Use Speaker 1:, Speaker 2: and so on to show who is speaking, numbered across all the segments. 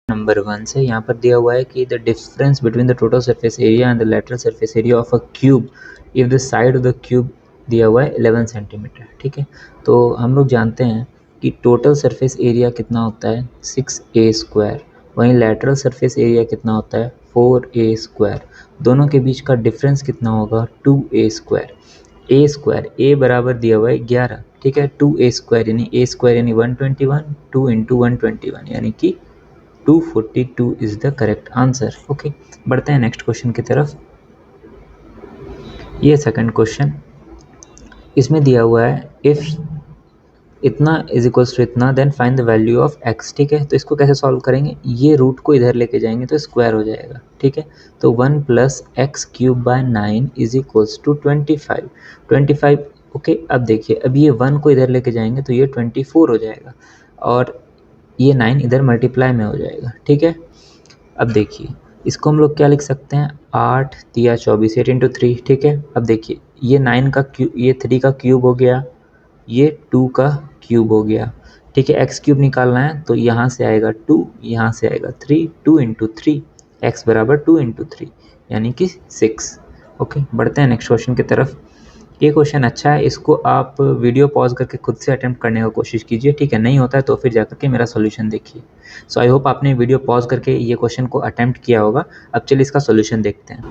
Speaker 1: Number 1 से यहाँ पर दिया हुआ है कि the difference between the total surface area and the lateral surface area of a cube if the side of the cube दिया हुआ है 11 सेंटीमीटर। ठीक है, तो हम लोग जानते हैं कि टोटल सरफेस एरिया कितना होता है 6a², वहीं लेटरल सरफेस एरिया कितना होता है 4a²। दोनों के बीच का डिफरेंस कितना होगा 2a²। ए बराबर दिया हुआ है 11। ठीक है, 2a² यानी a² यानी 121, 2 इंटू 121 यानी कि 242 is the correct answer. Okay, बढ़ते हैं नेक्स्ट क्वेश्चन की तरफ। ये सेकंड क्वेश्चन, इसमें दिया हुआ है इफ इतना इज इक्वल्स टू इतना then find the value of x। ठीक है, तो इसको कैसे सॉल्व करेंगे, ये रूट को इधर लेके जाएंगे तो स्क्वायर हो जाएगा। ठीक है, तो 1 + x³/9 is equals to 25। Okay, अब देखिए, अब ये 1 को इधर लेके जाएंगे तो ये 24 हो जाएगा और ये 9 इधर मल्टीप्लाई में हो जाएगा। ठीक है, अब देखिए इसको हम लोग क्या लिख सकते हैं, 8 × 24, 8 × 3। ठीक है, अब देखिए ये 9 का क्यूब, ये 3 का क्यूब हो गया, ये 2 का क्यूब हो गया। ठीक है, x³ निकालना है तो यहाँ से आएगा 2, यहाँ से आएगा 3, 2 × 3, x बराबर 2 × 3 यानी कि 6। ओके, बढ़ते हैं नेक्स्ट क्वेश्चन की तरफ। ये क्वेश्चन अच्छा है, इसको आप वीडियो पॉज करके खुद से अटेम्प्ट करने का कोशिश कीजिए। ठीक है, नहीं होता है तो फिर जाकर के मेरा सॉल्यूशन देखिए। सो आई होप आपने वीडियो पॉज करके ये क्वेश्चन को अटेम्प्ट किया होगा। अब चलिए इसका सॉल्यूशन देखते हैं।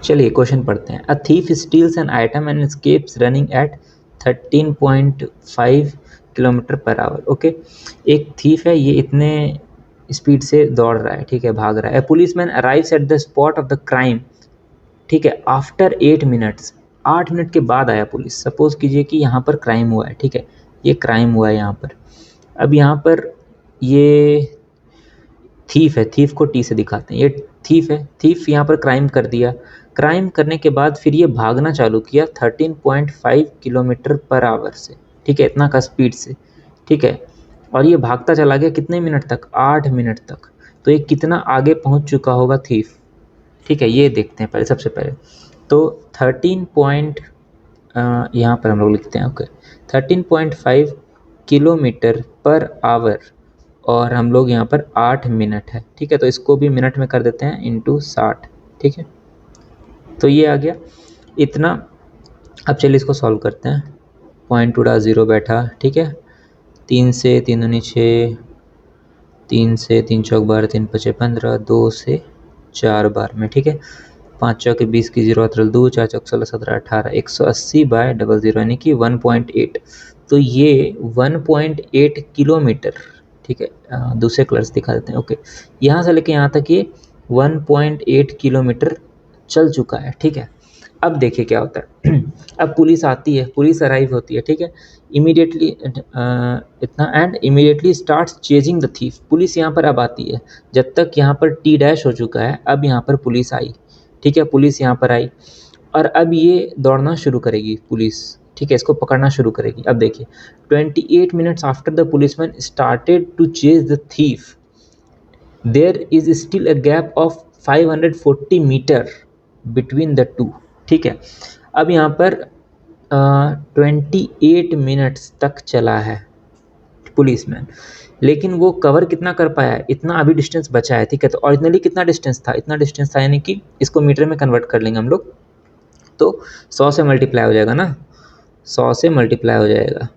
Speaker 1: चलिए क्वेश्चन पढ़ते हैं। A thief steals an item and escapes running at 13.5 km/h। Okay, एक थीफ है, ये इतने स्पीड से दौड़ रहा है। ठीक है, भाग रहा है। Policeman arrives at the spot of the crime. ठीक है, आफ्टर 8 मिनट्स, 8 मिनट के बाद आया पुलिस। सपोज कीजिए कि यहाँ पर क्राइम हुआ है। ठीक है, ये क्राइम हुआ है यहाँ पर। अब यहाँ पर ये थीफ है, थीफ को टी से दिखाते हैं, ये थीफ है। थीफ यहाँ पर क्राइम कर दिया, क्राइम करने के बाद फिर ये भागना चालू किया 13.5 km/h से। ठीक है, इतना का स्पीड से। ठीक है, और ये भागता चला गया कितने मिनट तक, 8 मिनट तक। तो ये कितना आगे पहुँच चुका होगा थीफ। ठीक है, ये देखते हैं पहले, सबसे पहले तो 13 यहाँ पर हम लोग लिखते हैं। ओके, 13.5 km/h और हम लोग यहाँ पर 8 मिनट है। ठीक है, तो इसको भी मिनट में कर देते हैं इंटू 60। ठीक है, तो ये आ गया इतना। अब चलिए इसको सॉल्व करते हैं। पॉइंट टूटा 0 बैठा। ठीक है, 3 से 3 दूनी 6, 3 से 3 चौक 12, 3 पचे 15, 2 से 4 बार में। ठीक है, 5 चौके 20 की 0 अतरल 2, 4 चौक 16 17 18, 180/00 यानी कि 1.8। तो ये 1.8 किलोमीटर। ठीक है, दूसरे कलर्स दिखा देते हैं। ओके, यहाँ से लेके यहाँ तक ये 1.8 किलोमीटर चल चुका है। ठीक है, अब देखिए क्या होता है। अब पुलिस आती है, पुलिस अराइव होती है। ठीक है, इमीडिएटली इतना and immediately starts chasing the thief. Police यहाँ पर अब आती है, जब तक यहाँ पर T- हो चुका है, अब यहाँ पर पुलिस आई। ठीक है, पुलिस यहाँ पर आई और अब ये दौड़ना शुरू करेगी पुलिस। ठीक है, इसको पकड़ना शुरू करेगी। अब देखिए 28 minutes after the policeman started to chase the thief, there is still a gap of 540 metre between the two. ठीक है, अब यहाँ पर 28 मिनट्स तक चला है पुलिसमैन, लेकिन वो कवर कितना कर पाया है, इतना अभी डिस्टेंस बचा है। ठीक है, तो ओरिजिनली कितना डिस्टेंस था, इतना डिस्टेंस था, यानी कि इसको मीटर में कन्वर्ट कर लेंगे हम लोग तो 100 से मल्टीप्लाई हो जाएगा ना, 100 से मल्टीप्लाई हो जाएगा,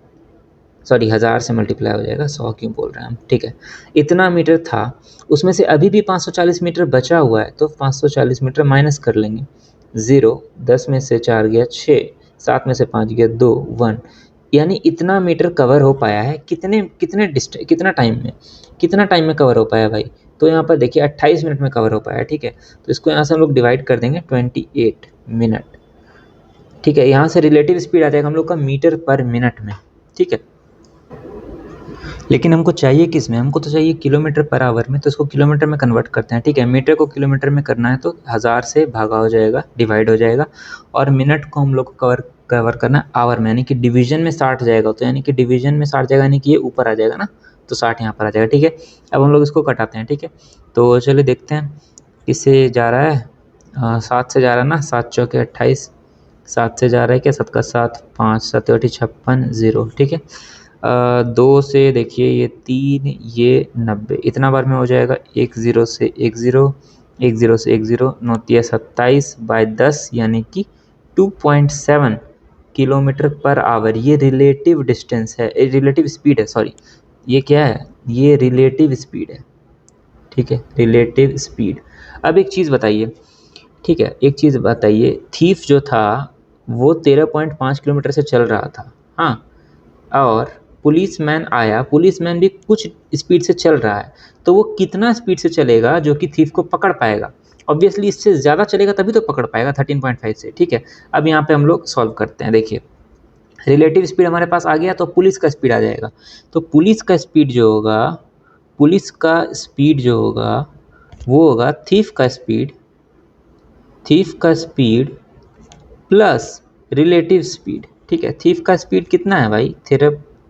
Speaker 1: सॉरी 1000 से मल्टीप्लाई हो जाएगा, 100 क्यों बोल रहे हैं हम। ठीक है, इतना मीटर था, उसमें से अभी भी 540 मीटर बचा हुआ है, तो 540 मीटर माइनस कर लेंगे। 0, 10 में से 4 गया 6, 7 में से 5 गया 2, 1, यानी इतना मीटर कवर हो पाया है। कितना टाइम में कवर हो पाया भाई, तो यहाँ पर देखिए 28 मिनट में कवर हो पाया। ठीक है, तो इसको यहाँ से हम लोग डिवाइड कर देंगे 28 मिनट। ठीक है, यहाँ से रिलेटिव स्पीड आ जाएगा हम लोग का मीटर पर मिनट में। ठीक है, लेकिन हमको चाहिए किस में, हमको तो चाहिए किलोमीटर पर आवर में, तो इसको किलोमीटर में कन्वर्ट करते हैं। ठीक है, मीटर को किलोमीटर में करना है तो 1000 से भागा हो जाएगा, डिवाइड हो जाएगा, और मिनट को हम लोग को कवर करना है आवर में, यानी कि डिवीजन में 60 जाएगा, तो यानी कि डिवीजन में 60 जाएगा, यानी कि ये ऊपर आ जाएगा ना, तो 60 यहाँ पर आ जाएगा। ठीक है, अब हम लोग इसको कटाते हैं। ठीक है, तो चलिए देखते हैं किससे जा रहा है। 7 से जा रहा है ना, 7 चौके 28, 7 से जा रहा है क्या, 7 का 7, 5 7 56 0। ठीक है, 2 से देखिए ये 3, ये 90, इतना बार में हो जाएगा। 1 0 से 1 0, 1 0 से 1 0, 9 तिया 27 बाय 10 यानी कि 2.7 किलोमीटर पर आवर। ये रिलेटिव डिस्टेंस है, रिलेटिव स्पीड है, सॉरी। ये क्या है? ये रिलेटिव स्पीड है, ठीक है, रिलेटिव स्पीड। अब एक चीज़ बताइए, ठीक है, एक चीज़ बताइए, थीफ जो था वो 13.5 किलोमीटर से चल रहा था, हाँ, और पुलिसमैन आया, पुलिसमैन भी कुछ स्पीड से चल रहा है, तो वो कितना स्पीड से चलेगा जो कि थीफ को पकड़ पाएगा? ऑब्वियसली इससे ज़्यादा चलेगा तभी तो पकड़ पाएगा 13.5 से, ठीक है। अब यहाँ पे हम लोग सॉल्व करते हैं। देखिए, रिलेटिव स्पीड हमारे पास आ गया तो पुलिस का स्पीड आ जाएगा। तो पुलिस का स्पीड जो होगा, पुलिस का स्पीड जो होगा वो होगा थीफ का स्पीड, थीफ का स्पीड प्लस रिलेटिव स्पीड, ठीक है। थीफ का स्पीड कितना है भाई?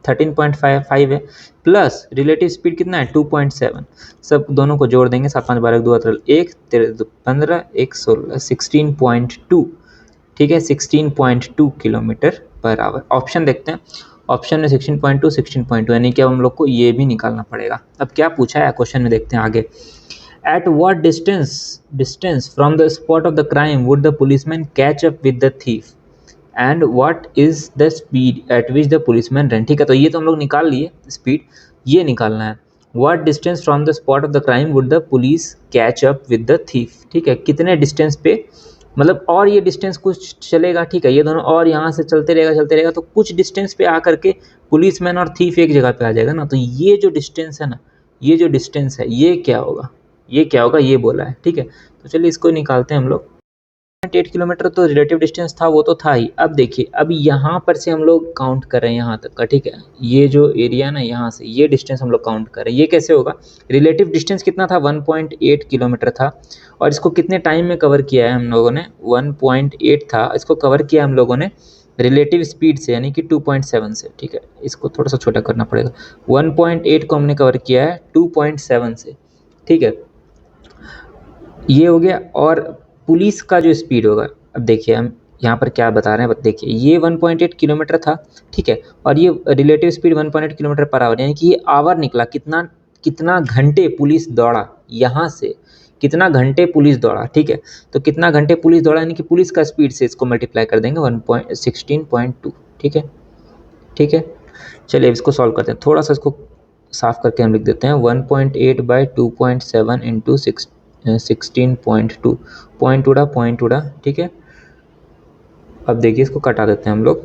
Speaker 1: 13.5 है, प्लस रिलेटिव स्पीड कितना है? 2.7। सब दोनों को जोड़ देंगे, 7 5 12 2 13 1 13 2 15 1 16 16.2, ठीक है, 16.2 किलोमीटर पर आवर। ऑप्शन देखते हैं, ऑप्शन में 16.2 16.2, यानी कि अब हम लोग को ये भी निकालना पड़ेगा। अब क्या पूछा है क्वेश्चन में, देखते हैं आगे। At what distance from the spot of the crime would the policeman catch up with the thief? And what is the speed at which the policeman ran? ठीक है, तो ये तो हम लोग निकाल लिए स्पीड, ये निकालना है what distance from the spot of the crime would the police catch up with the thief? ठीक है, कितने डिस्टेंस पे, मतलब और ये डिस्टेंस कुछ चलेगा, ठीक है, ये दोनों और यहाँ से चलते रहेगा, तो कुछ डिस्टेंस पे आकर के पुलिसमैन और थीफ एक जगह पे आ जाएगा ना। तो ये जो डिस्टेंस है ना, ये जो डिस्टेंस है ये क्या होगा? ये क्या होगा ये बोला है, ठीक है। तो चलिए इसको निकालते हैं हम लोग। 8 किलोमीटर तो रिलेटिव डिस्टेंस था, वो तो था ही। अब देखिए, अब यहाँ पर से हम लोग काउंट कर रहे हैं यहाँ तक का, ठीक है। ये जो एरिया ना, यहाँ से ये डिस्टेंस हम लोग काउंट कर रहे हैं। ये कैसे होगा? रिलेटिव डिस्टेंस कितना था? 1.8 किलोमीटर था, और इसको कितने टाइम में कवर किया है हम लोगों ने? 1.8 था, इसको कवर किया हम लोगों ने रिलेटिव स्पीड से, यानी कि 2.7 से, ठीक है। इसको थोड़ा सा छोटा करना पड़ेगा। 1.8 को हमने कवर किया है 2.7 से, ठीक है, ये हो गया। और पुलिस का जो स्पीड होगा, अब देखिए हम यहाँ पर क्या बता रहे हैं, देखिए ये 1.8 किलोमीटर था, ठीक है, और ये relative speed 1.8 kilometre per hour, यानी कि ये आवर निकला। कितना कितना घंटे पुलिस दौड़ा यहाँ से, कितना घंटे पुलिस दौड़ा, ठीक है। तो कितना घंटे पुलिस दौड़ा, यानी कि पुलिस का स्पीड से इसको मल्टीप्लाई कर देंगे 16.2, ठीक है, ठीक है। चलिए इसको सॉल्व करते हैं, थोड़ा सा इसको साफ करके हम लिख देते हैं। 1.8 बाई 2.7 इंटू 16.2, पॉइंट उड़ा, ठीक है। अब देखिए इसको कटा देते हैं हम लोग।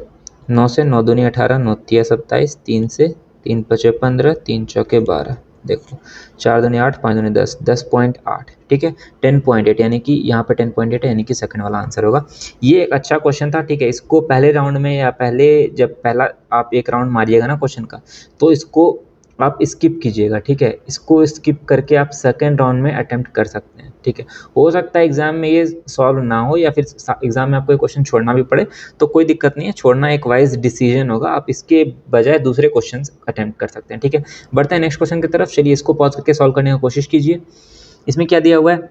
Speaker 1: 9 से 9 दूनी 18, 9 तिया 27, 3 से 3 पचे 15, 3 चौके 12, देखो 4 दूनी 8, 5 दूनी 10, 10.8, ठीक है। 10.8 यानी कि यहाँ पे 10.8 है, यानी कि सेकंड वाला आंसर होगा। ये एक अच्छा क्वेश्चन था, ठीक है। इसको पहले राउंड में या पहले जब पहला आप एक राउंड मारिएगा ना क्वेश्चन का, तो इसको आप स्किप कीजिएगा, ठीक है। इसको स्किप करके आप सेकेंड राउंड में अटेम्प्ट कर सकते हैं, ठीक है। हो सकता है एग्जाम में ये सॉल्व ना हो, या फिर एग्जाम में आपको ये क्वेश्चन छोड़ना भी पड़े, तो कोई दिक्कत नहीं है, छोड़ना एक वाइज डिसीजन होगा। आप इसके बजाय दूसरे क्वेश्चन अटेम्प्ट कर सकते हैं, ठीक है। बढ़ते हैं नेक्स्ट क्वेश्चन की तरफ। चलिए इसको पॉज करके सॉल्व करने की कोशिश कीजिए। इसमें क्या दिया हुआ है?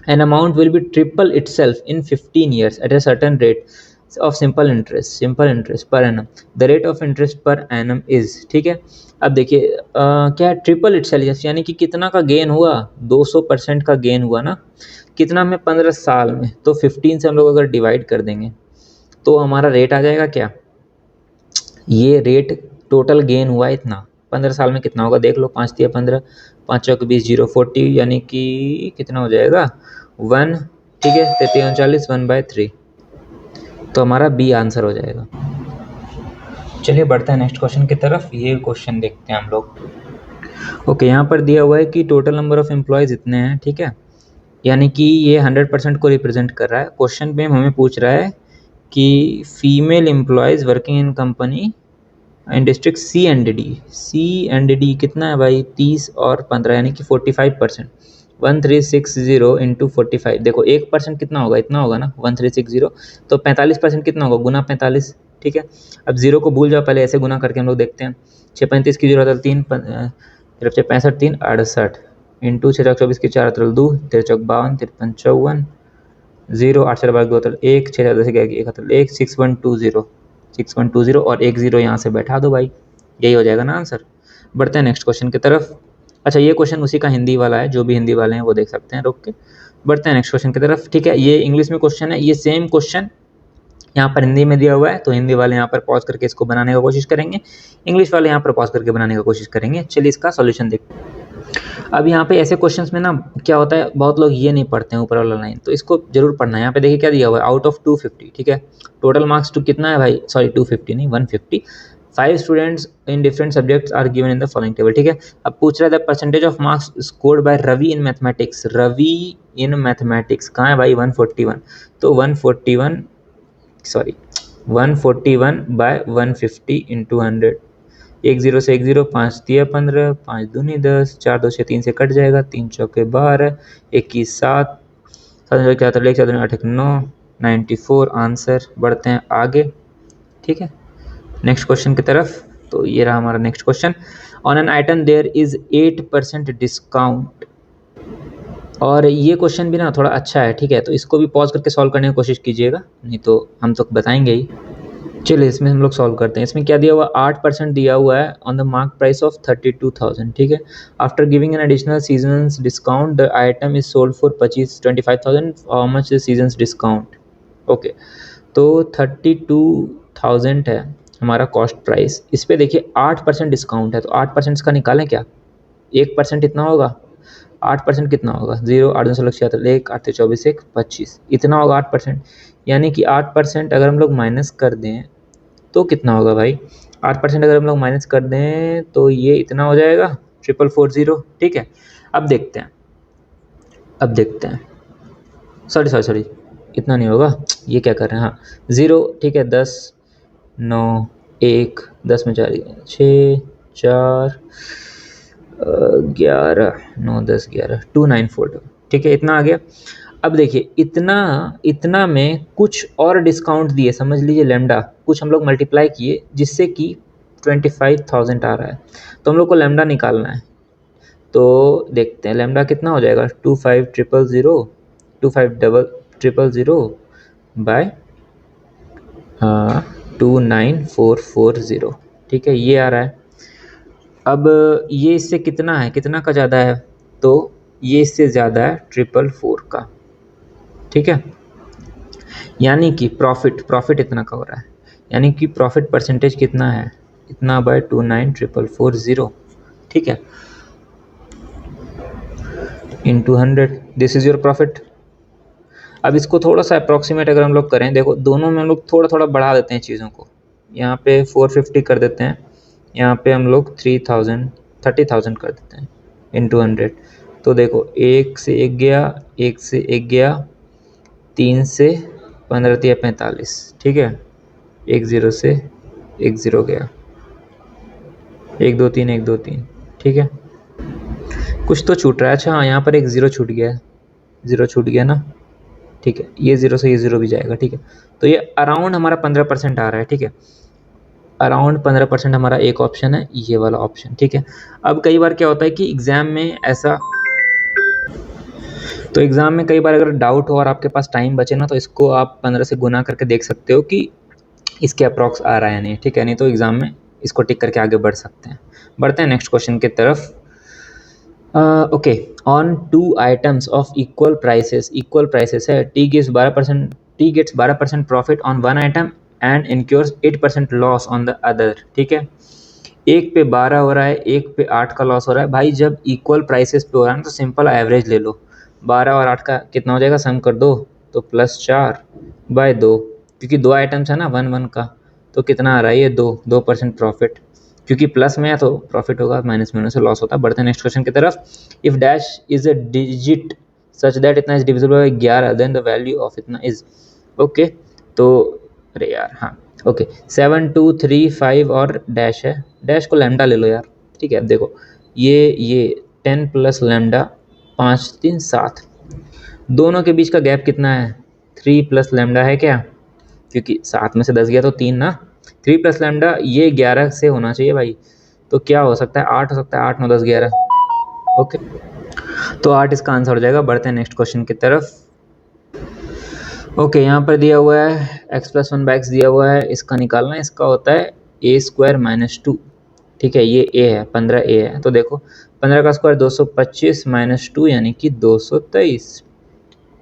Speaker 1: An amount will be triple itself in 15 years at a certain rate of simple interest per annum. The rate of interest per annum is, ठीक है। अब देखिए क्या है? ट्रिपल इटसेल्फ, यानी कि कितना का गेन हुआ? 200% का गेन हुआ ना। कितना में? 15 साल में। तो 15 से हम लोग अगर डिवाइड कर देंगे तो हमारा रेट आ जाएगा क्या? ये रेट टोटल गेन हुआ इतना, 15 साल में कितना होगा देख लो। 5 तिया 15, 5 चौक 20, 0 40, यानी कि कितना हो जाएगा? 1, ठीक है, 33 39, 1/3, तो हमारा बी आंसर हो जाएगा। चलिए बढ़ते हैं नेक्स्ट क्वेश्चन की तरफ। ये क्वेश्चन देखते हैं हम लोग। ओके, यहाँ पर दिया हुआ है कि टोटल नंबर ऑफ एम्प्लॉयज़ इतने हैं, ठीक है, यानी कि ये 100% को रिप्रेजेंट कर रहा है। क्वेश्चन में हमें पूछ रहा है कि female employees working in company in district C and D कितना है भाई? 30 और 15, यानी कि 45%। 1360 इंटू 45, देखो 1% कितना होगा? इतना होगा ना, 1360, तो 45% कितना होगा? गुना 45, ठीक है। अब जीरो को भूल जाओ, पहले ऐसे गुना करके हम लोग देखते हैं। 6 35 की 0 3, 65 3 68 इंटू 6 24 की 4 2, 13 चौक 52, 53 54, 0 8 4 2 1, 6 10 1 1 6 1 2 0, 6 1 2 0, और 1 0 यहाँ से बैठा दो भाई, यही हो जाएगा ना आंसर। बढ़ते हैं नेक्स्ट क्वेश्चन की तरफ। अच्छा, ये क्वेश्चन उसी का हिंदी वाला है, जो भी हिंदी वाले हैं वो देख सकते हैं रोक के। बढ़ते हैं नेक्स्ट क्वेश्चन की तरफ। ठीक है, ये इंग्लिश में क्वेश्चन है, ये सेम क्वेश्चन यहाँ पर हिंदी में दिया हुआ है, तो हिंदी वाले यहाँ पर पॉज करके इसको बनाने का कोशिश करेंगे, इंग्लिश वाले यहाँ पर पॉज करके बनाने का कोशिश करेंगे। चलिए इसका सॉल्यूशन देखते हैं। अब यहाँ पे ऐसे क्वेश्चंस में ना क्या होता है, बहुत लोग ये नहीं पढ़ते हैं ऊपर वाला लाइन, तो इसको जरूर पढ़ना है। यहाँ पे देखिए क्या दिया हुआ है, आउट ऑफ 250। ठीक है, टोटल मार्क्स टू कितना है भाई, सॉरी 250 नहीं 150। 5 students in different subjects are given in the following table. ठीक है, अब पूछ रहा है the percentage of marks scored by Ravi in mathematics. Ravi in mathematics कहाँ है भाई, 141। तो 141 सॉरी 141 बाय 150 इंटू 100। एक जीरो से एक जीरो, 5 दिया 15, 5 दूनी 10, 4 2 से 3 से कट जाएगा, 3 चौके 12, 21 7, 7 क्या था, 1 7 8 1 9, 94 आंसर। बढ़ते हैं आगे। ठीक है, नेक्स्ट क्वेश्चन की तरफ। तो ये रहा हमारा next question. On an item there is 8% discount. और ये क्वेश्चन भी ना थोड़ा अच्छा है। ठीक है, तो इसको भी पॉज करके सॉल्व करने की कोशिश कीजिएगा, नहीं तो हम तो बताएंगे ही। चलिए इसमें हम लोग सॉल्व करते हैं। इसमें क्या दिया हुआ, 8% दिया हुआ है on the mark price of 32,000। ठीक है, after giving an additional seasons discount the item is sold for 25,000। How much is seasons discount. Okay, तो 32,000 है हमारा कॉस्ट प्राइस। इस पर देखिए 8% डिस्काउंट है, तो 8% का निकालें क्या, 1% इतना होगा, 8% कितना होगा, 0 8 2 76 1 8 24 1 25, इतना होगा 8%। यानी कि 8% अगर हम लोग माइनस कर दें तो कितना होगा भाई, 8% अगर हम लोग माइनस कर दें तो ये इतना हो जाएगा 4440। ठीक है, अब देखते हैं, सॉरी इतना नहीं होगा, ये क्या कर रहे हैं, हाँ 0। ठीक है, 10 9 1 10 में 4 6 4 11 9 10 11 2942। ठीक है, इतना आ गया। अब देखिए इतना में कुछ और डिस्काउंट दिए, समझ लीजिए लैम्डा, कुछ हम लोग मल्टीप्लाई किए जिससे कि 25,000 आ रहा है, तो हम लोग को लैम्डा निकालना है। तो देखते हैं लैम्डा कितना हो जाएगा, 25,000 बाय 29440। ठीक है, ये आ रहा है। अब ये इससे कितना का ज़्यादा है, तो ये इससे ज़्यादा है 444 का। ठीक है, यानी कि प्रॉफिट इतना का हो रहा है, यानी कि प्रॉफिट परसेंटेज कितना है, इतना बाय 29440। ठीक है, into 100, this is your profit. अब इसको थोड़ा सा अप्रॉक्सीमेट अगर हम लोग करें, देखो दोनों में हम लोग थोड़ा थोड़ा बढ़ा देते हैं चीज़ों को, यहाँ पे 450 कर देते हैं, यहाँ पे हम लोग 30,000 कर देते हैं इंटू 100। तो देखो 1 से 1 गया, 1 से 1 गया, 3 से 15 दिया 45। ठीक है, 1 0 से 1 0 गया, 1 2 3 1 2 3। ठीक है, कुछ तो छूट रहा है। अच्छा हाँ, यहाँ पर एक 0 छूट गया है, 0 छूट गया ना। ठीक है, ये 0 से ये 0 भी जाएगा। ठीक है, तो ये अराउंड हमारा 15% आ रहा है। ठीक है, अराउंड 15% हमारा एक ऑप्शन है, ये वाला ऑप्शन। ठीक है, अब कई बार क्या होता है कि एग्ज़ाम में ऐसा, तो एग्ज़ाम में कई बार अगर डाउट हो और आपके पास टाइम बचे ना, तो इसको आप 15 से गुना करके देख सकते हो कि इसके अप्रॉक्स आ रहा है नहीं। ठीक है, नहीं तो एग्ज़ाम में इसको टिक करके आगे बढ़ सकते हैं। बढ़ते हैं नेक्स्ट क्वेश्चन की तरफ। Okay, on 2 items of equal prices है, T gets 12% profit on one item and incurs 8% loss on the other. ठीक है, एक पे 12 हो रहा है, एक पे 8 का लॉस हो रहा है। भाई जब इक्वल प्राइसेस पे हो रहा है ना, तो सिंपल एवरेज ले लो, 12 और 8 का कितना हो जाएगा, सम कर दो, तो +4 बाय 2, क्योंकि 2 आइटम्स है ना 1 1 का, तो कितना आ रहा है ये 2% प्रॉफिट, क्योंकि प्लस में है तो प्रॉफिट होगा, माइनस में होने से लॉस होता है। बढ़ते हैं नेक्स्ट क्वेश्चन की तरफ। If dash is a digit such that इतना is divisible by 11 then the value of इतना इज। ओके, तो अरे यार हाँ, ओके 7 2 3 5 और डैश है, डैश को लैम्डा ले लो यार। ठीक है, अब देखो ये 10 प्लस लैम्डा 5 3 7, दोनों के बीच का गैप कितना है, 3 प्लस लैम्डा है क्या, क्योंकि 7 में से 10 गया तो 3 ना, 3 प्लस लैम्डा ये 11 से होना चाहिए भाई, तो क्या हो सकता है, 8 हो सकता है, 8 9 10 11। ओके, तो 8 इसका आंसर हो जाएगा। बढ़ते हैं नेक्स्ट क्वेश्चन की तरफ। ओके, यहाँ पर दिया हुआ है x + 1/x दिया हुआ है, इसका निकालना है, इसका होता है a² - 2। ठीक है, ये ए है, 15A है। तो देखो 15 का स्क्वायर 225 माइनस 2 यानी कि 223।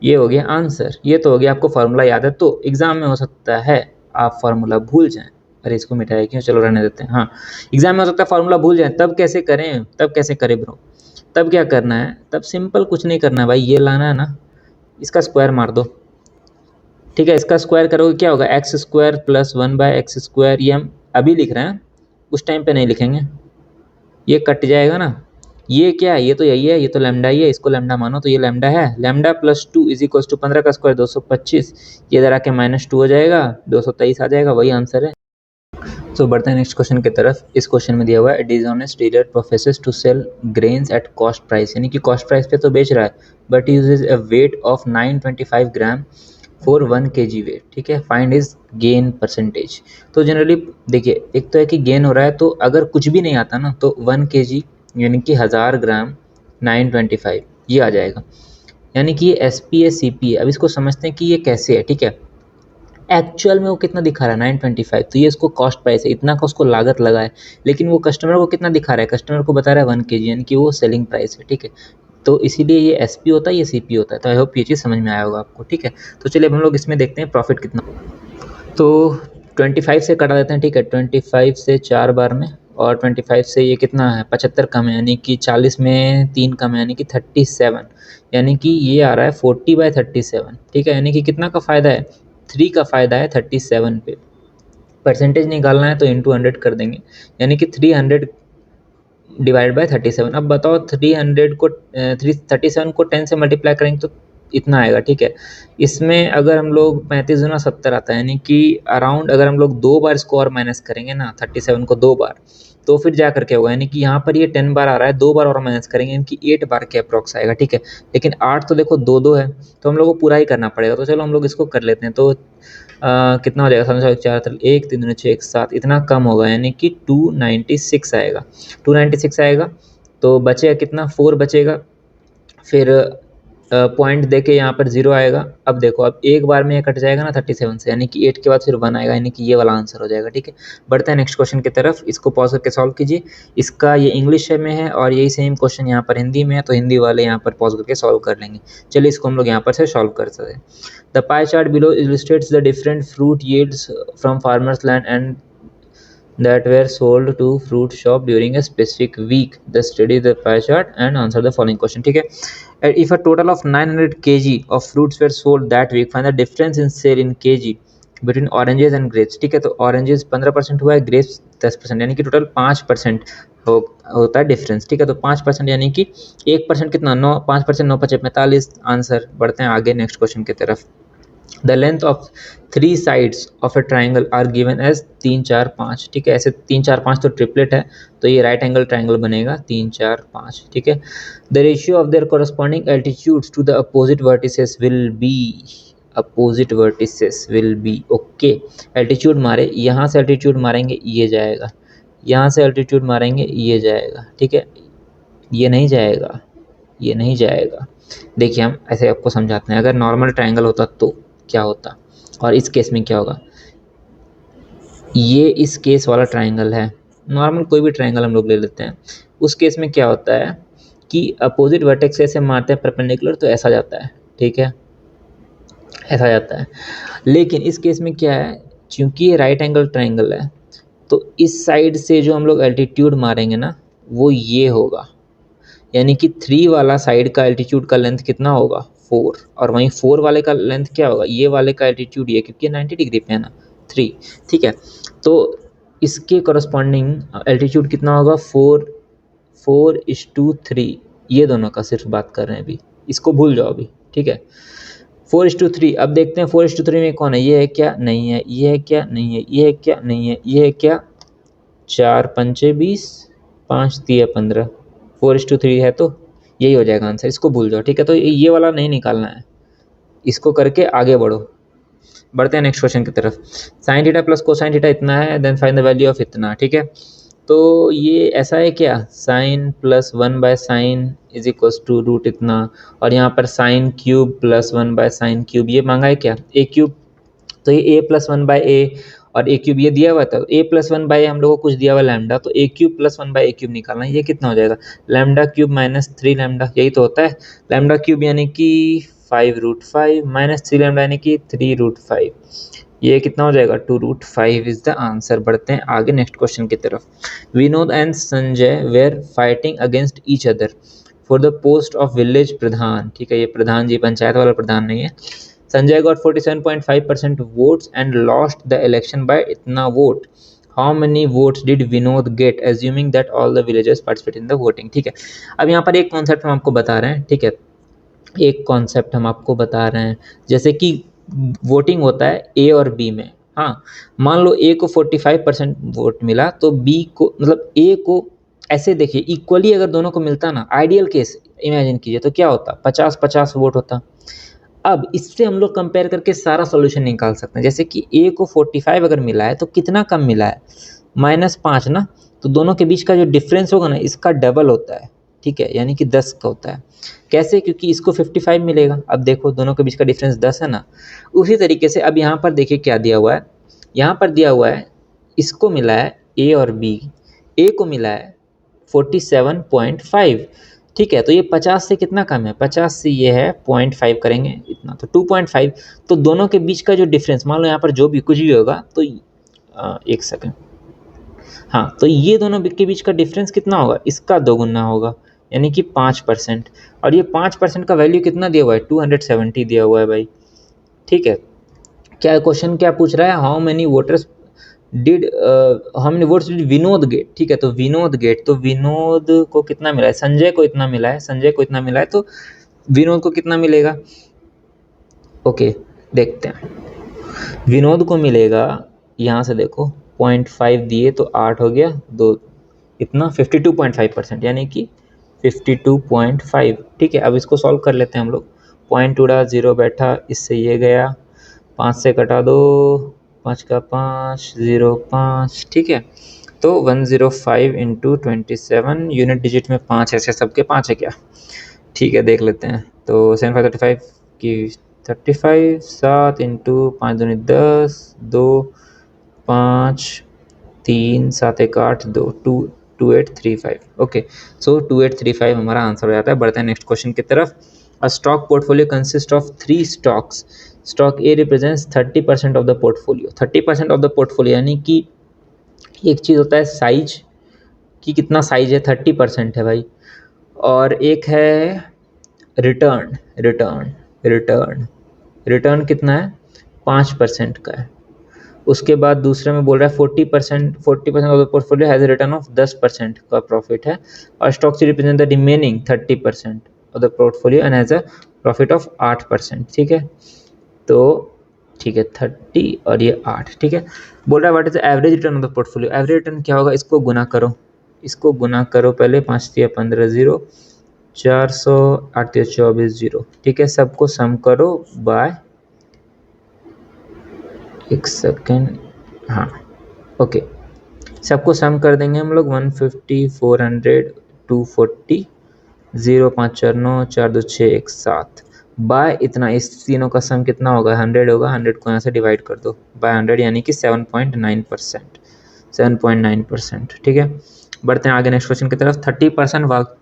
Speaker 1: ये हो गया आंसर। ये तो हो गया, आपको फार्मूला याद है। तो एग्जाम में हो सकता है आप फार्मूला भूल जाएं। अरे इसको मिटाया क्यों, चलो रहने देते हैं। हाँ, एग्जाम में हो सकता है फार्मूला भूल जाएं, तब कैसे करें, तब कैसे करें ब्रो? तब क्या करना है, तब सिंपल कुछ नहीं करना है भाई, ये लाना है ना, इसका स्क्वायर मार दो। ठीक है, इसका स्क्वायर करोगे क्या होगा, एक्स स्क्वायर प्लस 1/x²। ये हम अभी लिख रहे हैं, उस टाइम पे नहीं लिखेंगे, ये कट जाएगा ना। ये क्या है, ये तो यही है, ये तो लैम्डा ही है, इसको लैम्डा मानो तो ये लैम्डा है। Lambda plus 2 is equal to 15 का स्क्वायर 225, ये इधर आके -2 हो जाएगा, 223 आ जाएगा, वही आंसर है। तो बढ़ते हैं नेक्स्ट क्वेश्चन की तरफ। इस क्वेश्चन में दिया हुआ है dishonest dealer professes to sell grains at cost price, यानी कि कॉस्ट प्राइस पे तो बेच रहा है, but uses a weight of 925 gram for 1 kg weight. ठीक है, फाइंड इज गेन परसेंटेज। तो जनरली देखिए, एक तो है कि गेन हो रहा है, तो अगर कुछ भी नहीं आता ना तो 1 kg यानी कि 1000 ग्राम 925 ये आ जाएगा, यानी कि ये एस पी है सी पी है। अब इसको समझते हैं कि ये कैसे है। ठीक है, एक्चुअल में वो कितना दिखा रहा है 925, तो ये इसको कॉस्ट प्राइस है, इतना का उसको लागत लगा है, लेकिन वो कस्टमर को कितना दिखा रहा है, कस्टमर को बता रहा है 1 kg, यानी कि वो सेलिंग प्राइस है। ठीक है, तो इसीलिए ये एस पी होता है, ये सी पी होता है। तो आई होप ये चीज़ समझ में आया होगा आपको। ठीक है, तो चलिए अब हम लोग इसमें देखते हैं प्रॉफिट कितना। तो 25 से कटा देते हैं। ठीक है, 25 से 4 बार में, और 25 से ये कितना है 75 कम है, यानी कि 40 में 3 कम है, यानी कि 37, यानी कि ये आ रहा है 40/37। ठीक है, यानी कि कितना का फ़ायदा है, 3 का फ़ायदा है 37 पे। परसेंटेज निकालना है तो इंटू 100 कर देंगे, यानी कि 300 डिवाइड बाय 37। अब बताओ 300 को 37 को 10 से मल्टीप्लाई करेंगे तो इतना आएगा। ठीक है, इसमें अगर हम लोग 35 गुना 70 आता है, यानी कि अराउंड अगर हम लोग 2 बार इसको और माइनस करेंगे ना 37 को 2 बार, तो फिर जा करके होगा, यानी कि यहाँ पर ये 10 बार आ रहा है, 2 बार और माइनस करेंगे यानी कि 8 बार के अप्रॉक्स आएगा। ठीक है, लेकिन 8 तो देखो 2 है, तो हम लोग को पूरा ही करना पड़ेगा। तो चलो हम लोग इसको कर लेते हैं। तो कितना हो जाएगा, समझो 4 1 3 6 1 7, इतना कम होगा, यानी कि 296 आएगा। 296 आएगा, तो बचेगा कितना, 4 बचेगा। फिर पॉइंट दे के यहाँ पर 0 आएगा। अब देखो, अब एक बार में ये कट जाएगा ना 37 से, यानी कि 8 के बाद फिर 1 आएगा, यानी कि ये वाला आंसर हो जाएगा। ठीक है, बढ़ते हैं नेक्स्ट क्वेश्चन की तरफ। इसको पॉज करके सॉल्व कीजिए। इसका ये इंग्लिश में है और यही सेम क्वेश्चन यहाँ पर हिंदी में है, तो हिंदी वाले यहाँ पर पॉज करके सॉल्व कर लेंगे। चलिए इसको हम लोग यहाँ पर से सॉल्व कर सकते हैं। The pie chart below illustrates the different fruit yields from farmers land and that were sold to fruit shop during a specific week. Thus study the pie chart and answer the following question. ठीक है, if a total of 900 kg of fruits were sold that week, find the difference in sale in kg between oranges and grapes. ठीक है, तो oranges 15% हुआ है, grapes 10%, यानी कि total 5% होता है डिफरेंस। ठीक है, तो 5% यानी कि 1% कितना 9, 5% 9 5 45 आंसर। बढ़ते हैं आगे नेक्स्ट क्वेश्चन की तरफ। The length of 3 sides of a triangle are given as 3 4 5। ठीक है, ऐसे 3 4 5 तो ट्रिपलेट है, तो ये राइट एंगल ट्राइंगल बनेगा 3 4 5। ठीक है, the ratio of their corresponding altitudes to the opposite vertices will be, opposite vertices will be. Okay, altitude मारे, यहाँ से एल्टीट्यूड मारेंगे ये जाएगा, यहाँ से एल्टीट्यूड मारेंगे ये जाएगा। ठीक है, ये नहीं जाएगा, ये नहीं जाएगा। देखिए हम ऐसे आपको समझाते हैं, अगर नॉर्मल ट्राइंगल होता तो क्या होता, और इस केस में क्या होगा, ये इस केस वाला ट्राइंगल है, नॉर्मल कोई भी ट्राइंगल हम लोग ले लेते हैं। उस केस में क्या होता है कि अपोजिट वर्टेक्स से मारते हैं परपेंडिकुलर, तो ऐसा जाता है। ठीक है, ऐसा जाता है। लेकिन इस केस में क्या है, क्योंकि ये राइट एंगल ट्राइंगल है, तो इस साइड से जो हम लोग एल्टीट्यूड मारेंगे ना वो ये होगा, यानी कि 3 वाला साइड का एल्टीट्यूड का लेंथ कितना होगा 4, और वहीं 4 वाले का लेंथ क्या होगा, ये वाले का एल्टीट्यूड ये, क्योंकि 90 डिग्री पे है ना 3। ठीक है, तो इसके करस्पॉन्डिंग एल्टीट्यूड कितना होगा 4:3, ये दोनों का सिर्फ बात कर रहे हैं अभी, इसको भूल जाओ अभी। ठीक है, 4:3। अब देखते हैं 4:3 में कौन है, ये है क्या, नहीं है, ये है क्या, नहीं है, ये है क्या, नहीं है, ये है क्या, 4 पंचे 20, 5 तिया 15, 4:3 है, तो यही हो जाएगा आंसर, इसको भूल जाओ। ठीक है, तो ये वाला नहीं निकालना है, इसको करके आगे बढ़ो। बढ़ते हैं नेक्स्ट क्वेश्चन की तरफ। Sine theta plus cosine theta इतना है, then find the value of इतना। ठीक है, तो ये ऐसा है क्या, sine plus 1/sin is equals to root इतना, और यहाँ पर sine cube plus 1/sin cube, ये मांगा है क्या ए क्यूब, तो ये a प्लस 1/a, और ए क्यूब ये दिया हुआ था, ए प्लस वन बाई हम लोग को कुछ दिया हुआ लैम्डा, तो a cube plus one by a cube निकालना है, ये कितना हो जाएगा लैम्डा क्यूब माइनस 3 लैम्डा, यही तो होता है। लैम्डा क्यूब यानी कि 5√5 माइनस 3 लैम्डा यानी कि 3√5, ये कितना हो जाएगा 2√5 इज द आंसर। बढ़ते हैं आगे नेक्स्ट क्वेश्चन की तरफ। Vinod and Sanjay were fighting against each other for the post of village pradhan, ठीक है, ये प्रधान जी पंचायत वाला प्रधान नहीं है। Sanjay got 47.5% votes and lost the election by इतना vote. How many votes did Vinod get assuming that all the villagers participate in the voting, ठीक है। अब यहाँ पर एक कॉन्सेप्ट हम आपको बता रहे हैं, ठीक है, एक कॉन्सेप्ट हम आपको बता रहे हैं, जैसे कि वोटिंग होता है ए और बी में। हाँ, मान लो ए को 45% वोट मिला, तो बी को मतलब ए को ऐसे देखिए इक्वली अगर दोनों को मिलता ना, आइडियल केस इमेजिन कीजिए, तो क्या होता 50-50 वोट होता। अब इससे हम लोग कंपेयर करके सारा सॉल्यूशन निकाल सकते हैं। जैसे कि ए को 45 अगर मिला है तो कितना कम मिला है, -5 ना, तो दोनों के बीच का जो डिफरेंस होगा ना इसका डबल होता है, ठीक है, यानी कि 10 का होता है। कैसे, क्योंकि इसको 55 मिलेगा, अब देखो दोनों के बीच का डिफरेंस 10 है ना। उसी तरीके से अब यहाँ पर देखिए क्या दिया हुआ है, यहाँ पर दिया हुआ है इसको मिला है ए और बी, ए को मिला है 47.5, ठीक है, तो ये 50 से कितना कम है, 50 से ये है 0.5 करेंगे इतना, तो 2.5। तो दोनों के बीच का जो डिफरेंस, मान लो यहाँ पर जो भी कुछ भी होगा, तो एक सेकेंड, हाँ, तो ये दोनों के बीच का डिफरेंस कितना होगा, इसका दोगुना होगा, यानी कि 5%। और ये 5% का वैल्यू कितना दिया हुआ है, 270 दिया हुआ है भाई, ठीक है। क्या क्वेश्चन क्या पूछ रहा है, how many voters did how many votes did Vinod get, ठीक है, तो विनोद गेट, तो विनोद को कितना मिला है, संजय को इतना मिला है, संजय को इतना मिला है, तो विनोद को कितना मिलेगा। ओके, देखते हैं, विनोद को मिलेगा, यहाँ से देखो 0.5 दिए तो 8 हो गया, दो इतना 52.5%, यानी कि 52.5, ठीक है। अब इसको सॉल्व कर लेते हैं हम लोग, पॉइंट उड़ा, 0 बैठा, इससे ये गया, 5 से कटा दो, 5 का 5, 0 5, ठीक है, तो 105 इंटू 27, यूनिट डिजिट में 5 ऐसे सबके 5 है क्या, ठीक है, देख लेते हैं। तो 7 5 35 की 35, 7 इंटू 5 दूनी 10, 2 5 3 7 1 8 2 2835, ओके, सो 2835 हमारा आंसर हो जाता है। बढ़ते हैं नेक्स्ट क्वेश्चन की तरफ। A stock portfolio consist of 3 stocks, stock A represents 30% of the portfolio, 30% of the portfolio, यानी कि एक चीज़ होता है साइज कि कितना साइज है, 30% है भाई, और एक है रिटर्न, रिटर्न रिटर्न रिटर्न कितना है, 5% का है। उसके बाद दूसरे में बोल रहा है 40% of the portfolio has return of 10% का प्रॉफिट है, और स्टॉक से represent the remaining 30% of the portfolio and has a profit of 8%, ठीक है, तो ठीक है 30 और ये 8, ठीक है। बोल रहा है what is the average return of the portfolio, average return क्या होगा, इसको गुना करो, इसको गुना करो पहले, 5 × 15 0, 400, 8 × 24 0, ठीक है, सबको सम करो बाय, एक सेकेंड, हाँ ओके, सबको सम कर देंगे हम लोग, 150, 400, 240, 0 5 4 9, 4 2 6 1 7 बाय इतना, इस तीनों का सम कितना होगा, 100 होगा, 100 को यहाँ से डिवाइड कर दो बाय 100, यानी कि 7.9%, 7.9%, ठीक है। बढ़ते हैं आगे नेक्स्ट क्वेश्चन की तरफ। 30%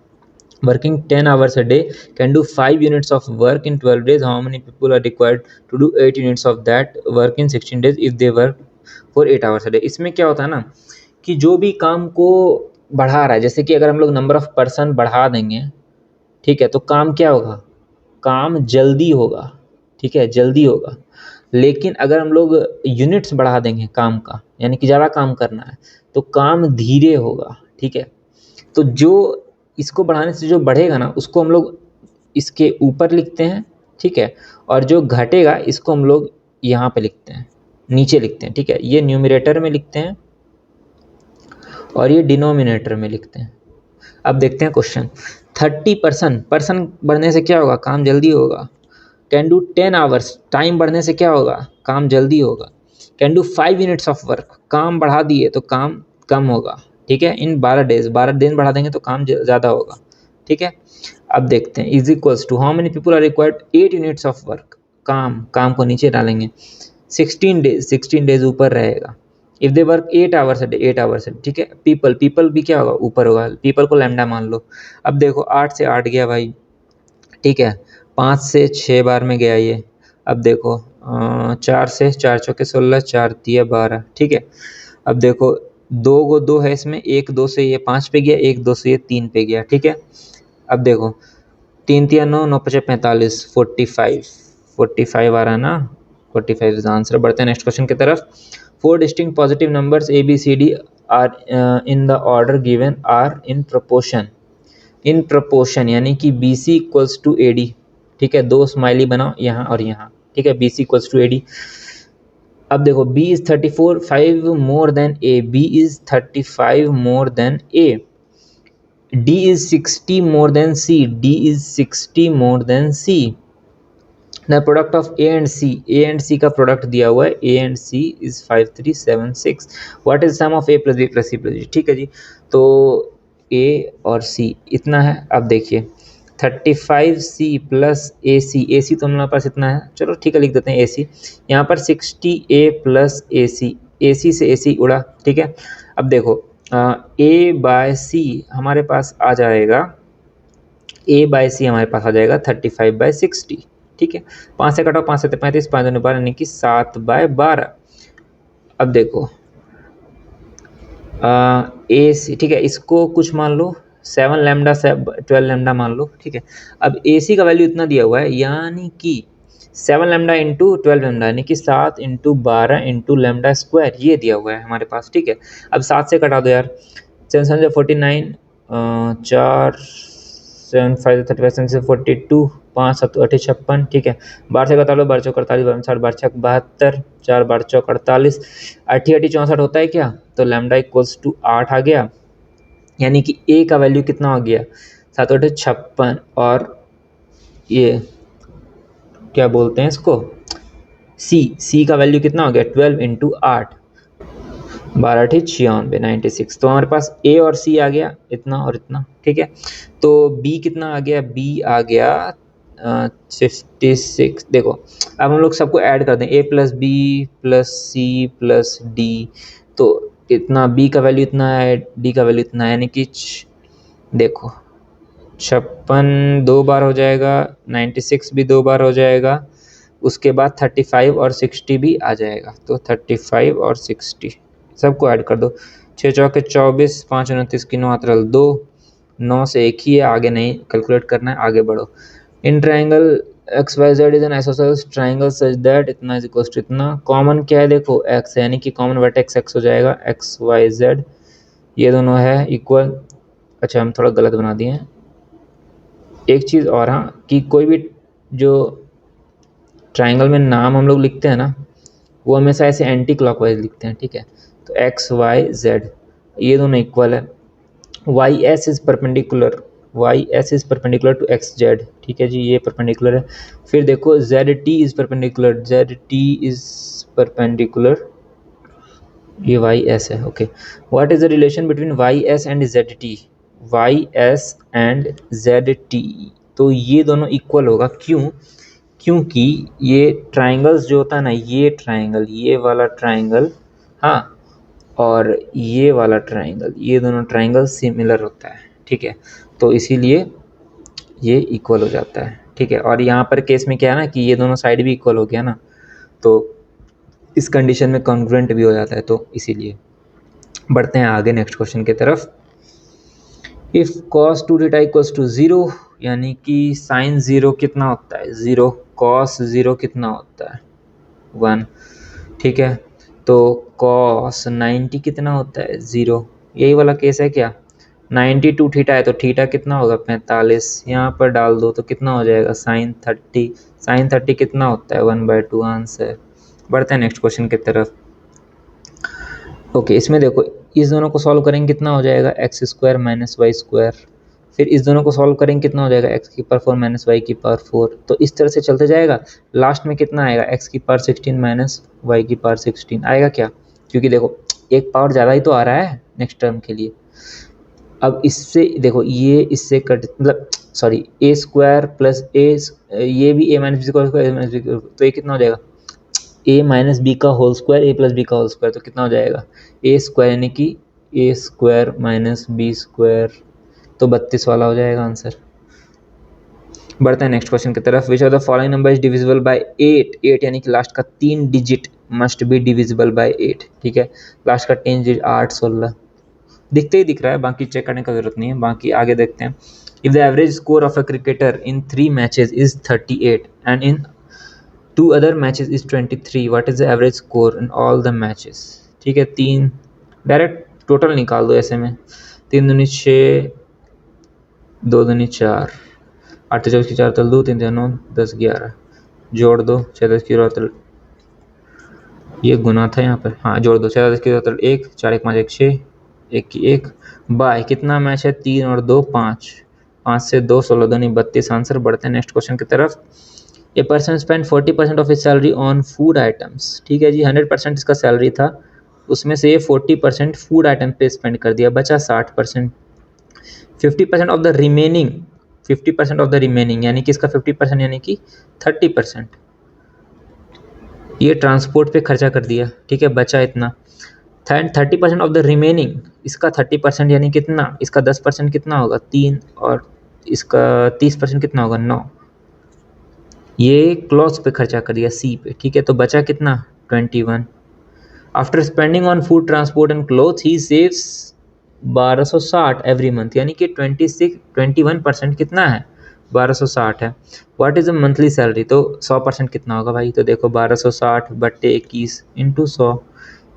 Speaker 1: working 10 hours a day can do 5 units of work in 12 days. How many people are required to do 8 units of that work in 16 days if they work for 8 hours a day? इसमें क्या होता है ना कि जो भी काम को बढ़ा रहा है, जैसे कि अगर हम लोग नंबर ऑफ पर्सन बढ़ा देंगे, ठीक है, तो काम क्या होगा, काम जल्दी होगा, ठीक है, जल्दी होगा। लेकिन अगर हम लोग यूनिट्स बढ़ा देंगे काम का, यानी कि ज़्यादा काम करना है, तो काम धीरे होगा, ठीक है। तो जो इसको बढ़ाने से जो बढ़ेगा ना उसको हम लोग इसके ऊपर लिखते हैं, ठीक है, और जो घटेगा इसको हम लोग यहाँ पे लिखते हैं, नीचे लिखते हैं, ठीक है, ये न्यूमरेटर में लिखते हैं और ये डिनोमिनेटर में लिखते हैं। अब देखते हैं क्वेश्चन। 30% पर्सन बढ़ने से क्या होगा, काम जल्दी होगा। कैन डू 10 आवर्स, टाइम बढ़ने से क्या होगा, काम जल्दी होगा। Can do 5 units of work, काम बढ़ा दिए तो काम कम होगा, ठीक है। इन 12 डेज, 12 दिन बढ़ा देंगे तो काम ज़्यादा होगा, ठीक है। अब देखते हैं is equals to how many people are required 8 units of work, काम को नीचे डालेंगे, 16 डेज ऊपर रहेगा। If they work 8 hours a day, 8 hours a day, ठीक है। पीपल भी क्या होगा, ऊपर होगा, पीपल को लैम्डा मान लो। अब देखो 8 से 8 गया भाई, ठीक है। 5 से 6 बार में गया ये। अब देखो 4 से 4 चौके 16, 4 दिया 12, ठीक है। अब देखो 2 है इसमें, 1 2 से ये 5 पे गया, 1 2 से ये 3 पे गया, ठीक है। अब देखो 3 तिया 9, 9 5 45, 45 आ रहा है ना, 45 इज आंसर। बढ़ते हैं नेक्स्ट क्वेश्चन की तरफ। 4 distinct positive numbers A B C D are in the order given are in proportion यानी कि B C equals to A D, ठीक है। 2 स्माइली बनाओ यहाँ और यहाँ, ठीक है। B C equals to A D. अब देखो b is 34 5 more than a, b is 35 more than a, d is 60 more than c, d is 60 more than c। The product of a and c का product दिया हुआ है, a and c is 5376। What is sum of a plus b plus c plus d, ठीक है जी। तो ए और सी इतना है। अब देखिए 35c प्लस ए सी तो हमारे पास इतना है, चलो ठीक है लिख देते हैं ए सी। यहाँ पर 60a प्लस ए सी से ए सी उड़ा, ठीक है। अब देखो ए बाय सी हमारे पास आ जाएगा, ए बाय सी हमारे पास आ जाएगा 35/60, ठीक है। 5 से कटाओ, 5 से 35, 5 2 12 यानी कि 7/12। अब देखो ए सी, ठीक है, इसको कुछ मान लो 7 लैम्डा से 12 लैम्डा मान लो, ठीक है। अब ए सी का वैल्यू इतना दिया हुआ है, यानी कि 7 लैम्डा इंटू 12 लैम्डा यानी कि 7 इंटू 12 इंटू लैम्डा स्क्वायर, ये दिया हुआ है हमारे पास, ठीक है। अब 7 से कटा दो यार, 7 49, 4 7 5 35 7 42, 5 7 8 56, ठीक है। 12 से कटा लो, 12 चौक 48, 12 12 6 72, 4 12 चौक 48, 8 8 64 होता है क्या, तो लैम्डा इक्वल्स टू 8 आ गया। यानी कि ए का वैल्यू कितना हो गया, 7 8 56, और ये क्या बोलते हैं इसको, सी का वैल्यू कितना हो गया 12 इंटू 8, 12 8 96, 96। तो हमारे पास ए और सी आ गया इतना और इतना, ठीक है। तो बी कितना आ गया, बी आ गया 56। देखो अब हम लोग सबको ऐड कर दें, a plus b plus c plus d, तो इतना बी का वैल्यू इतना है, डी का वैल्यू इतना है, यानी कि देखो 56 2 बार हो जाएगा, 96 भी 2 बार हो जाएगा, उसके बाद 35 और 60 भी आ जाएगा। तो 35 और 60 सबको ऐड कर दो, 6 चौके 24, 5 29 की 9 अतरल 2, 9 से एक ही है, आगे नहीं कैलकुलेट करना है, आगे बढ़ो। In triangle X Y Z is an isosceles triangle such that इतना इज इक्वल टू इतना। कॉमन क्या है, देखो एक्स है, यानी कि कॉमन वर्टेक्स एक्स हो जाएगा, एक्स वाई जेड ये दोनों है इक्वल। अच्छा हम थोड़ा गलत बना दिए हैं, एक चीज़ और, हाँ, कि कोई भी जो ट्राइंगल में नाम हम लोग लिखते हैं ना, वो हमेशा ऐसे एंटी क्लॉकवाइज लिखते हैं, ठीक है। तो एक्स वाई जेड ये दोनों इक्वल है, Y S is perpendicular, Y S is perpendicular to X Z, ठीक है जी, ये परपेंडिकुलर है। फिर देखो Z T is perpendicular, Z T is perpendicular, ये वाई एस है, okay. What is the relation between Y S and Z T, Y S and Z T, तो ये दोनों इक्वल होगा, क्यों, क्योंकि ये ट्राइंगल्स जो होता है ना, ये ट्राइंगल, ये वाला ट्राइंगल, हाँ, और ये वाला ट्राइंगल, ये दोनों ट्राइंगल सिमिलर होता है, ठीक है। तो इसीलिए ये इक्वल हो जाता है, ठीक है। और यहाँ पर केस में क्या है ना कि ये दोनों साइड भी इक्वल हो गया ना, तो इस कंडीशन में कॉन्ग्रुएंट भी हो जाता है, तो इसीलिए। बढ़ते हैं आगे नेक्स्ट क्वेश्चन की तरफ। If cos 2 theta equals to 0, यानी कि साइन 0 कितना होता है, 0, cos 0 कितना होता है 1, ठीक है। तो cos 90 कितना होता है 0, यही वाला केस है क्या। 92 थीटा है तो थीटा कितना होगा 45, यहाँ पर डाल दो तो कितना हो जाएगा साइन 30, साइन 30 कितना होता है 1/2 आंसर। बढ़ते हैं नेक्स्ट क्वेश्चन की तरफ। ओके इसमें देखो इस दोनों को सॉल्व करेंगे कितना हो जाएगा X square minus Y square, फिर इस दोनों को सॉल्व करेंगे कितना हो जाएगा एक्स की पावर 4 माइनस वाई की पावर 4, तो इस तरह से चलते जाएगा। लास्ट में कितना आएगा एक्स की पावर 16 माइनस वाई की पावर 16 आएगा क्या, क्योंकि देखो एक पावर ज़्यादा ही तो आ रहा है नेक्स्ट टर्म के लिए। अब इससे देखो ये इससे कट, मतलब सॉरी ए स्क्वायर प्लस ए, ये भी ए माइनस बी स्क्वायर, तो ये कितना हो जाएगा ए माइनस बी का होल स्क्वायर ए प्लस बी का होल स्क्वायर, तो कितना हो जाएगा ए स्क्वायर यानी कि ए स्क्वायर माइनस बी स्क्वायर, तो 32 वाला हो जाएगा आंसर। बढ़ते हैं नेक्स्ट क्वेश्चन की तरफ। Which of the following number is divisible bye 8, 8 यानी कि लास्ट का 3 digit must be divisible by 8, ठीक है। लास्ट का 3 डिजिट 8, 16 दिखते ही दिख रहा है, बाकी चेक करने का जरूरत नहीं है। बाकी आगे देखते हैं। If the average score of a cricketer in 3 matches is 38 and in 2 other matches is 23, what is the average score in all the matches, ठीक है। 3 डायरेक्ट टोटल निकाल दो ऐसे में, 3 दूनी 6, 2 दूनी 4, 8 24 की 4 तल 2, 3 9 10 11, जोड़ दो 6 10 की 4 ये गुना था यहाँ पर, हाँ जोड़ दो 6 10 की 4 1, 4 1 5 1 6, 1 की 1 बाय कितना मैच है 3 और 2 5, 5 से 2 16 2 32 आंसर। बढ़ते हैं नेक्स्ट क्वेश्चन की तरफ। A person spend 40% of his salary on food items, ठीक है जी। 100% इसका सैलरी था, उसमें से ये 40% फूड आइटम पे स्पेंड कर दिया, बचा 60%। 50% of the remaining, 50% of the remaining यानी कि इसका 50% यानी कि 30% ये ट्रांसपोर्ट पे खर्चा कर दिया, ठीक है, बचा इतना। 30% ऑफ द रिमेनिंग, इसका 30% यानी कितना, इसका 10% कितना होगा 3, और इसका 30% कितना होगा 9, ये क्लॉथ्स पे खर्चा कर दिया सी पे, ठीक है। तो बचा कितना 21। After spending on food transport and clothes he saves 1260 every month, यानी कि 21% कितना है 1260 है। What is a monthly salary, तो 100% कितना होगा भाई, तो देखो 1260 बट्टे 21 इंटू 100,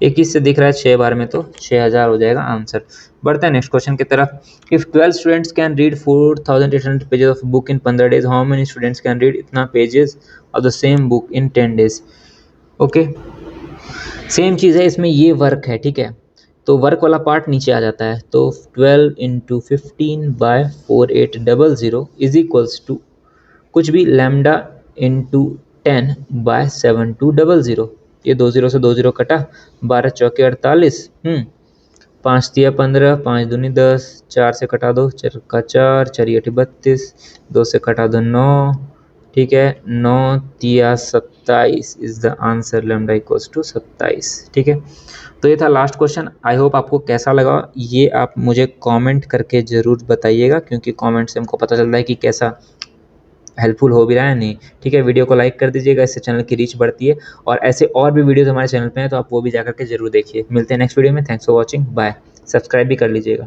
Speaker 1: 21 से दिख रहा है 6 बार में, तो 6000 हो जाएगा आंसर। बढ़ते हैं नेक्स्ट क्वेश्चन की तरफ। If 12 students can read 4800 pages of book in 15 days, how many students can read इतना pages of the same book in 10 days. Okay, same चीज़ है, इसमें ये वर्क है, ठीक है। तो वर्क वाला पार्ट नीचे आ जाता है, तो 12 इंटू 15/4800 इज इक्वल्स टू कुछ भी लैम्डा इंटू 10/7200, ये 2 0 से 2 0 कटा, 12 चौके 48, 5 तिया 15, 5 दूनी 10, 4 से कटा दो 4 का 4, 4 8 32, 2 से कटा दो 9, ठीक है, 9 तिया 27 is the answer, lambda equals to 27, ठीक है। तो ये था लास्ट क्वेश्चन। आई होप आपको कैसा लगा, ये आप मुझे कमेंट करके ज़रूर बताइएगा, क्योंकि कमेंट से हमको पता चलता है कि कैसा हेल्पफुल हो भी रहा है नहीं, ठीक है। वीडियो को लाइक कर दीजिएगा, इससे चैनल की रीच बढ़ती है, और ऐसे और भी वीडियोस हमारे चैनल पे हैं, तो आप वो भी जाकर के जरूर देखिए। मिलते हैं नेक्स्ट वीडियो में। Thanks for watching, bye. Subscribe भी कर लीजिएगा।